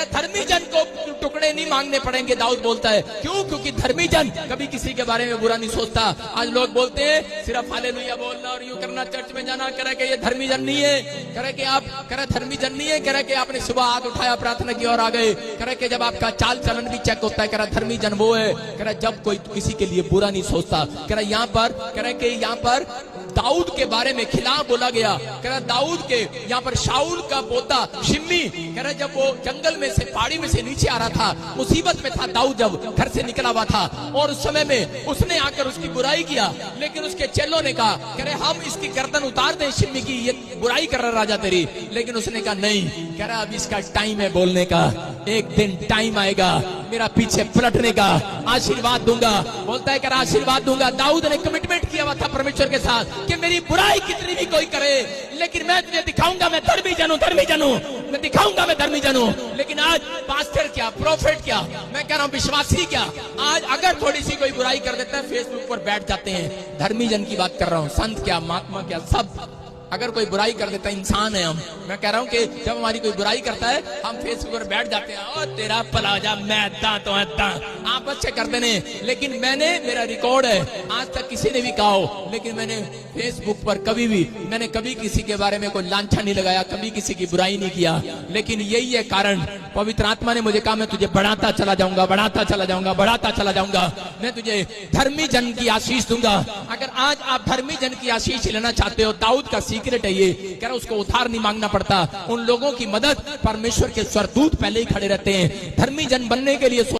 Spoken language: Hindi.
रहे धर्मी जन को टुकड़े नहीं मांगने पड़ेंगे। दाऊद बोलता है क्यों? क्योंकि धर्मी जन कभी किसी के बारे में बुरा नहीं सोचता। आज लोग बोलते हैं सिर्फ हालेलुया बोलना और यूं करना, चर्च में जाना, कह रहे कि ये धर्मी जन नहीं है, कह रहे कि आप कह रहे धर्मी जन नहीं है, कह रहे कि आपने सुबह हाथ उठाया प्रार्थना की और आ गए, कह रहे कि जब आपका चाल चलन भी चेक होता है, कह रहा धर्मी जन वो है, कह रहा जब कोई किसी के लिए बुरा नहीं सोचता। कह रहा यहाँ पर कह रहे कि यहाँ पर दाऊद के बारे में खिलाफ बोला गया। कह रहा दाऊद के यहाँ पर शाऊल का पोता शिम्मी, कह रहा जब वो जंगल में से पहाड़ी में से नीचे आ रहा था, मुसीबत में था दाऊद, जब घर से निकला हुआ था, और उस समय में उसने आकर उसकी बुराई किया, लेकिन उसके चेलों ने कहा कह रहे हम इसकी गर्दन उतार दें शिम्मी की, ये बुराई कर रहा राजा तेरी। लेकिन उसने कहा नहीं, कह रहा अब इसका टाइम है बोलने का, एक दिन टाइम आएगा मेरा पीछे पलटने का, आशीर्वाद दूंगा। बोलता है कह रहा आशीर्वाद दूंगा। दाऊद ने कमिटमेंट किया हुआ था परमेश्वर के साथ कि मेरी बुराई कितनी भी कोई करे, लेकिन मैं तुझे दिखाऊंगा मैं धर्मी जन हूं, धर्मी जन हूं, मैं दिखाऊंगा मैं धर्मी जन हूं। लेकिन आज पास्टर क्या, प्रोफेट क्या, मैं कह रहा हूं विश्वासी क्या, आज अगर थोड़ी सी कोई बुराई कर देता है फेसबुक पर बैठ जाते हैं। धर्मी जन की बात कर रहा हूं, संत क्या, महात्मा क्या, सब अगर कोई बुराई कर देता है, इंसान है हम। मैं कह रहा हूं कि जब हमारी कोई बुराई करता है हम फेसबुक पर बैठ जाते हैं, ओ तेरा भला जा, मैं अद्दा तो अद्दा, आपस से करते ने। लेकिन मैंने, मेरा रिकॉर्ड है, आज तक किसी ने भी कहा हो, लेकिन मैंने फेसबुक पर कभी भी, मैंने कभी किसी के बारे में कोई लांछन नहीं लगाया, कभी किसी की बुराई नहीं किया। लेकिन यही है कारण, पवित्र आत्मा ने मुझे कहा मैं तुझे बढ़ाता चला जाऊंगा, बढ़ाता चला जाऊंगा, बढ़ाता चला जाऊंगा, मैं तुझे धर्मी जन की आशीष दूंगा। अगर आज आप धर्मी जन की आशीष लेना चाहते हो, दाऊद का सीक्रेट है ये, कह रहा उसको उधार नहीं मांगना पड़ता, उन लोगों की मदद परमेश्वर के स्वर्गदूत पहले ही खड़े रहते हैं। धर्मी जन बनने के लिए